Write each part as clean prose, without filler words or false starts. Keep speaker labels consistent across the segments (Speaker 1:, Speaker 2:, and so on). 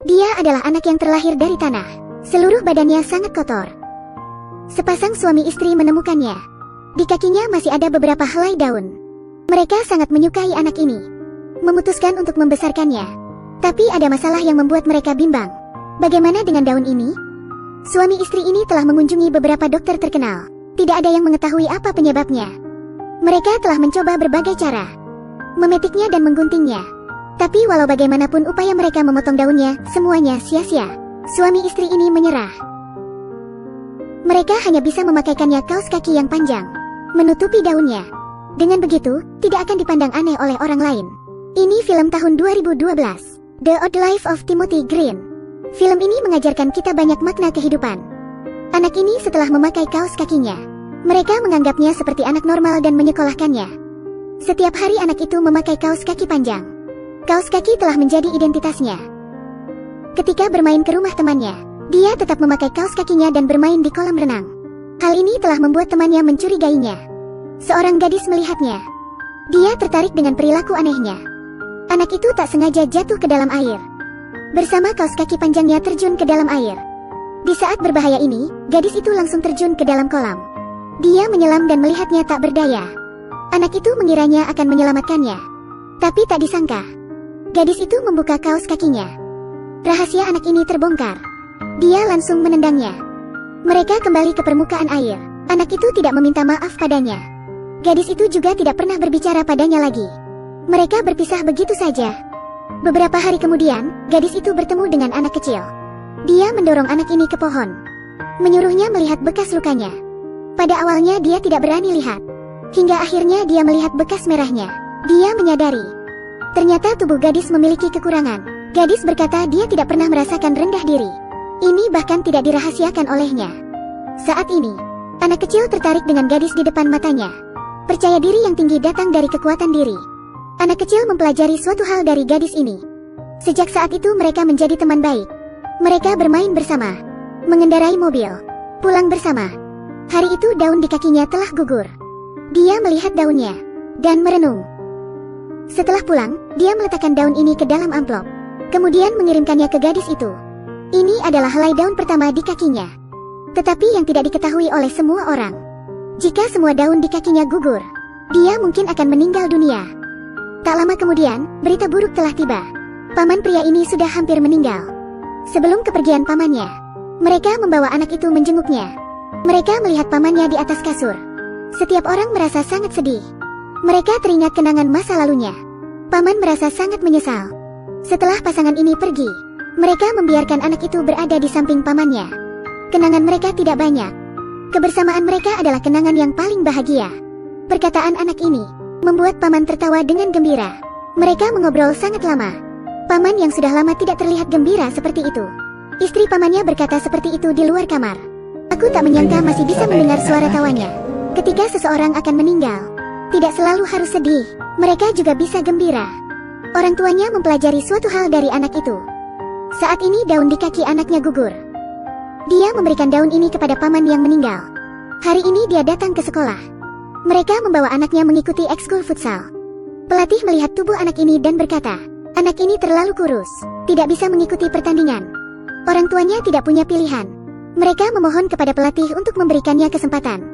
Speaker 1: Dia adalah anak yang terlahir dari tanah. Seluruh badannya sangat kotor. Sepasang suami istri menemukannya. Di kakinya masih ada beberapa helai daun. Mereka sangat menyukai anak ini, memutuskan untuk membesarkannya. Tapi ada masalah yang membuat mereka bimbang. Bagaimana dengan daun ini? Suami istri ini telah mengunjungi beberapa dokter terkenal. Tidak ada yang mengetahui apa penyebabnya. Mereka telah mencoba berbagai cara, memetiknya dan mengguntingnya. Tapi walau bagaimanapun upaya mereka memotong daunnya, semuanya sia-sia. Suami istri ini menyerah. Mereka hanya bisa memakaikannya kaos kaki yang panjang, menutupi daunnya. Dengan begitu, tidak akan dipandang aneh oleh orang lain. Ini film tahun 2012, The Odd Life of Timothy Green. Film ini mengajarkan kita banyak makna kehidupan. Anak ini setelah memakai kaos kakinya, mereka menganggapnya seperti anak normal dan menyekolahkannya. Setiap hari anak itu memakai kaos kaki panjang. Kaos kaki telah menjadi identitasnya. Ketika bermain ke rumah temannya, dia tetap memakai kaos kakinya dan bermain di kolam renang. Hal ini telah membuat temannya mencurigainya. Seorang gadis melihatnya. Dia tertarik dengan perilaku anehnya. Anak itu tak sengaja jatuh ke dalam air. Bersama kaos kaki panjangnya terjun ke dalam air. Di saat berbahaya ini, gadis itu langsung terjun ke dalam kolam. Dia menyelam dan melihatnya tak berdaya. Anak itu mengiranya akan menyelamatkannya. Tapi tak disangka, gadis itu membuka kaos kakinya. Rahasia anak ini terbongkar. Dia langsung menendangnya. Mereka kembali ke permukaan air. Anak itu tidak meminta maaf padanya. Gadis itu juga tidak pernah berbicara padanya lagi. Mereka berpisah begitu saja. Beberapa hari kemudian, gadis itu bertemu dengan anak kecil. Dia mendorong anak ini ke pohon, menyuruhnya melihat bekas lukanya. Pada awalnya dia tidak berani lihat, hingga akhirnya dia melihat bekas merahnya. Dia menyadari ternyata tubuh gadis memiliki kekurangan. Gadis berkata dia tidak pernah merasakan rendah diri. Ini bahkan tidak dirahasiakan olehnya. Saat ini, anak kecil tertarik dengan gadis di depan matanya. Percaya diri yang tinggi datang dari kekuatan diri. Anak kecil mempelajari suatu hal dari gadis ini. Sejak saat itu mereka menjadi teman baik. Mereka bermain bersama, mengendarai mobil, pulang bersama. Hari itu daun di kakinya telah gugur. Dia melihat daunnya dan merenung. Setelah pulang, dia meletakkan daun ini ke dalam amplop, kemudian mengirimkannya ke gadis itu. Ini adalah helai daun pertama di kakinya. Tetapi yang tidak diketahui oleh semua orang, jika semua daun di kakinya gugur, dia mungkin akan meninggal dunia. Tak lama kemudian, berita buruk telah tiba. Paman pria ini sudah hampir meninggal. Sebelum kepergian pamannya, mereka membawa anak itu menjenguknya. Mereka melihat pamannya di atas kasur. Setiap orang merasa sangat sedih. Mereka teringat kenangan masa lalunya. Paman merasa sangat menyesal. Setelah pasangan ini pergi, mereka membiarkan anak itu berada di samping pamannya. Kenangan mereka tidak banyak. Kebersamaan mereka adalah kenangan yang paling bahagia. Perkataan anak ini membuat paman tertawa dengan gembira. Mereka mengobrol sangat lama. Paman yang sudah lama tidak terlihat gembira seperti itu. Istri pamannya berkata seperti itu di luar kamar. Aku tak menyangka masih bisa mendengar suara tawanya. Ketika seseorang akan meninggal, tidak selalu harus sedih, mereka juga bisa gembira. Orang tuanya mempelajari suatu hal dari anak itu. Saat ini daun di kaki anaknya gugur. Dia memberikan daun ini kepada paman yang meninggal. Hari ini dia datang ke sekolah. Mereka membawa anaknya mengikuti ekskul futsal. Pelatih melihat tubuh anak ini dan berkata, anak ini terlalu kurus, tidak bisa mengikuti pertandingan. Orang tuanya tidak punya pilihan. Mereka memohon kepada pelatih untuk memberikannya kesempatan.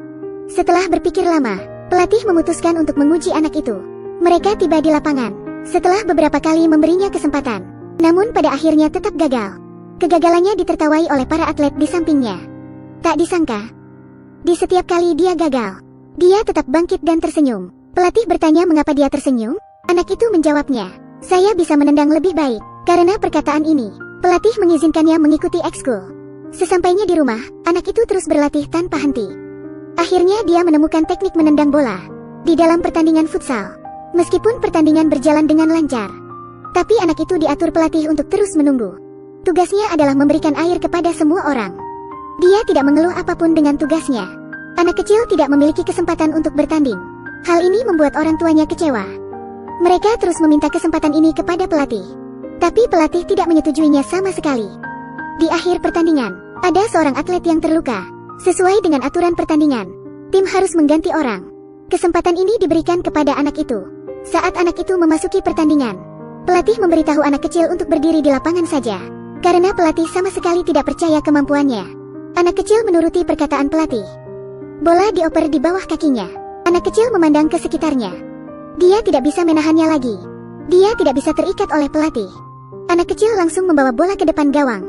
Speaker 1: Setelah berpikir lama, pelatih memutuskan untuk menguji anak itu. Mereka tiba di lapangan. Setelah beberapa kali memberinya kesempatan, namun pada akhirnya tetap gagal. Kegagalannya ditertawai oleh para atlet di sampingnya. Tak disangka, di setiap kali dia gagal, dia tetap bangkit dan tersenyum. Pelatih bertanya mengapa dia tersenyum. Anak itu menjawabnya, saya bisa menendang lebih baik. Karena perkataan ini, pelatih mengizinkannya mengikuti ekskul. Sesampainya di rumah, anak itu terus berlatih tanpa henti. Akhirnya dia menemukan teknik menendang bola di dalam pertandingan futsal. Meskipun pertandingan berjalan dengan lancar, tapi anak itu diatur pelatih untuk terus menunggu. Tugasnya adalah memberikan air kepada semua orang. Dia tidak mengeluh apapun dengan tugasnya. Anak kecil tidak memiliki kesempatan untuk bertanding. Hal ini membuat orang tuanya kecewa. Mereka terus meminta kesempatan ini kepada pelatih, tapi pelatih tidak menyetujuinya sama sekali. Di akhir pertandingan, ada seorang atlet yang terluka. Sesuai dengan aturan pertandingan, tim harus mengganti orang. Kesempatan ini diberikan kepada anak itu. Saat anak itu memasuki pertandingan, pelatih memberitahu anak kecil untuk berdiri di lapangan saja. Karena pelatih sama sekali tidak percaya kemampuannya. Anak kecil menuruti perkataan pelatih. Bola dioper di bawah kakinya. Anak kecil memandang ke sekitarnya. Dia tidak bisa menahannya lagi. Dia tidak bisa terikat oleh pelatih. Anak kecil langsung membawa bola ke depan gawang.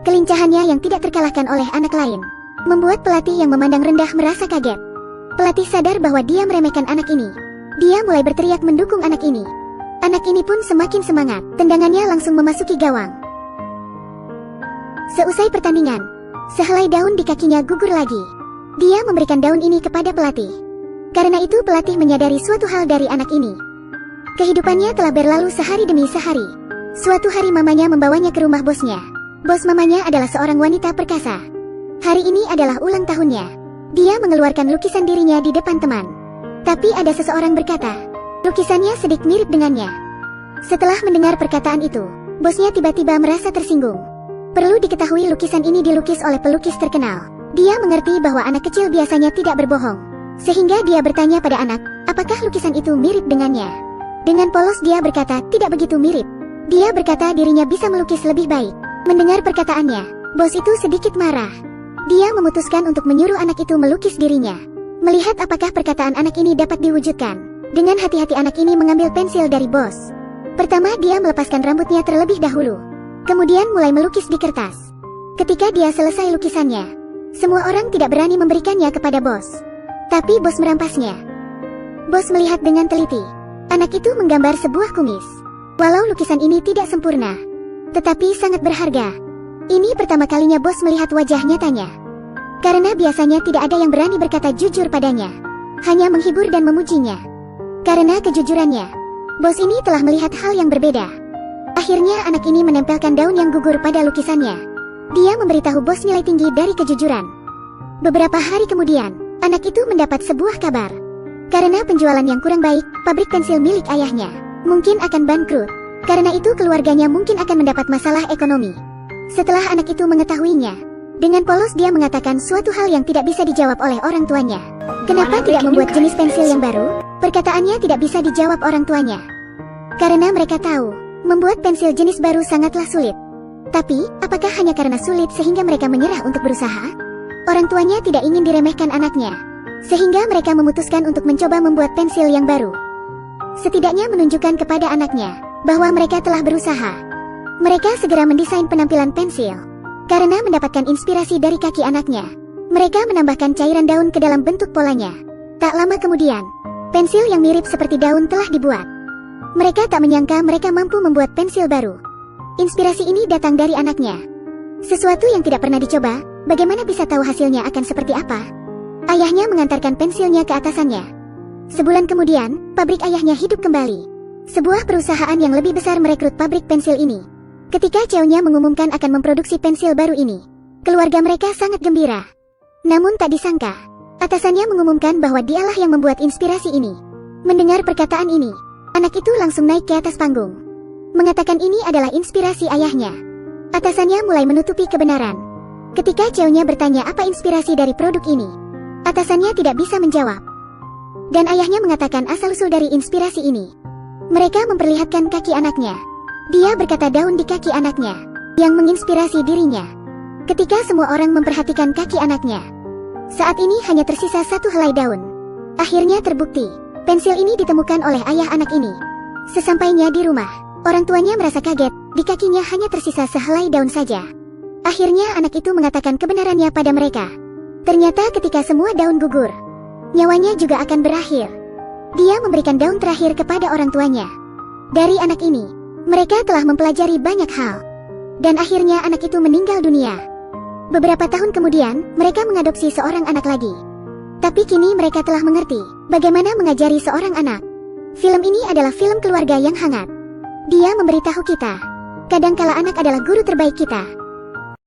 Speaker 1: Kelincahannya yang tidak terkalahkan oleh anak lain membuat pelatih yang memandang rendah merasa kaget. Pelatih sadar bahwa dia meremehkan anak ini. Dia mulai berteriak mendukung anak ini. Anak ini pun semakin semangat. Tendangannya langsung memasuki gawang. Seusai pertandingan, sehelai daun di kakinya gugur lagi. Dia memberikan daun ini kepada pelatih. Karena itu pelatih menyadari suatu hal dari anak ini. Kehidupannya telah berlalu sehari demi sehari. Suatu hari mamanya membawanya ke rumah bosnya. Bos mamanya adalah seorang wanita perkasa. Hari ini adalah ulang tahunnya. Dia mengeluarkan lukisan dirinya di depan teman. Tapi ada seseorang berkata, lukisannya sedikit mirip dengannya. Setelah mendengar perkataan itu, bosnya tiba-tiba merasa tersinggung. Perlu diketahui lukisan ini dilukis oleh pelukis terkenal. Dia mengerti bahwa anak kecil biasanya tidak berbohong. Sehingga dia bertanya pada anak, apakah lukisan itu mirip dengannya? Dengan polos dia berkata, tidak begitu mirip. Dia berkata dirinya bisa melukis lebih baik. Mendengar perkataannya, bos itu sedikit marah. Dia memutuskan untuk menyuruh anak itu melukis dirinya. Melihat apakah perkataan anak ini dapat diwujudkan. Dengan hati-hati anak ini mengambil pensil dari bos. Pertama dia melepaskan rambutnya terlebih dahulu. Kemudian mulai melukis di kertas. Ketika dia selesai lukisannya, semua orang tidak berani memberikannya kepada bos. Tapi bos merampasnya. Bos melihat dengan teliti. Anak itu menggambar sebuah kumis. Walau lukisan ini tidak sempurna, tetapi sangat berharga. Ini pertama kalinya bos melihat wajah nyatanya. Karena biasanya tidak ada yang berani berkata jujur padanya. Hanya menghibur dan memujinya. Karena kejujurannya, bos ini telah melihat hal yang berbeda. Akhirnya anak ini menempelkan daun yang gugur pada lukisannya. Dia memberitahu bos nilai tinggi dari kejujuran. Beberapa hari kemudian, anak itu mendapat sebuah kabar. Karena penjualan yang kurang baik, pabrik pensil milik ayahnya mungkin akan bangkrut. Karena itu keluarganya mungkin akan mendapat masalah ekonomi. Setelah anak itu mengetahuinya, dengan polos dia mengatakan suatu hal yang tidak bisa dijawab oleh orang tuanya. Kenapa tidak membuat jenis pensil yang baru? Perkataannya tidak bisa dijawab orang tuanya. Karena mereka tahu, membuat pensil jenis baru sangatlah sulit. Tapi, apakah hanya karena sulit sehingga mereka menyerah untuk berusaha? Orang tuanya tidak ingin diremehkan anaknya. Sehingga mereka memutuskan untuk mencoba membuat pensil yang baru. Setidaknya menunjukkan kepada anaknya bahwa mereka telah berusaha. Mereka segera mendesain penampilan pensil. Karena mendapatkan inspirasi dari kaki anaknya, mereka menambahkan cairan daun ke dalam bentuk polanya. Tak lama kemudian, pensil yang mirip seperti daun telah dibuat. Mereka tak menyangka mereka mampu membuat pensil baru. Inspirasi ini datang dari anaknya. Sesuatu yang tidak pernah dicoba, bagaimana bisa tahu hasilnya akan seperti apa? Ayahnya mengantarkan pensilnya ke atasannya. Sebulan kemudian, pabrik ayahnya hidup kembali. Sebuah perusahaan yang lebih besar merekrut pabrik pensil ini. Ketika CEO-nya mengumumkan akan memproduksi pensil baru ini, keluarga mereka sangat gembira. Namun tak disangka, atasannya mengumumkan bahwa dialah yang membuat inspirasi ini. Mendengar perkataan ini, anak itu langsung naik ke atas panggung. Mengatakan ini adalah inspirasi ayahnya. Atasannya mulai menutupi kebenaran. Ketika CEO-nya bertanya apa inspirasi dari produk ini, atasannya tidak bisa menjawab. Dan ayahnya mengatakan asal-usul dari inspirasi ini. Mereka memperlihatkan kaki anaknya. Dia berkata daun di kaki anaknya, yang menginspirasi dirinya. Ketika semua orang memperhatikan kaki anaknya, saat ini hanya tersisa satu helai daun. Akhirnya terbukti, pensil ini ditemukan oleh ayah anak ini. Sesampainya di rumah, orang tuanya merasa kaget, di kakinya hanya tersisa sehelai daun saja. Akhirnya anak itu mengatakan kebenarannya pada mereka. Ternyata ketika semua daun gugur, nyawanya juga akan berakhir. Dia memberikan daun terakhir kepada orang tuanya. Dari anak ini, mereka telah mempelajari banyak hal. Dan akhirnya anak itu meninggal dunia. Beberapa tahun kemudian, mereka mengadopsi seorang anak lagi. Tapi kini mereka telah mengerti bagaimana mengajari seorang anak. Film ini adalah film keluarga yang hangat. Dia memberitahu kita, kadangkala anak adalah guru terbaik kita.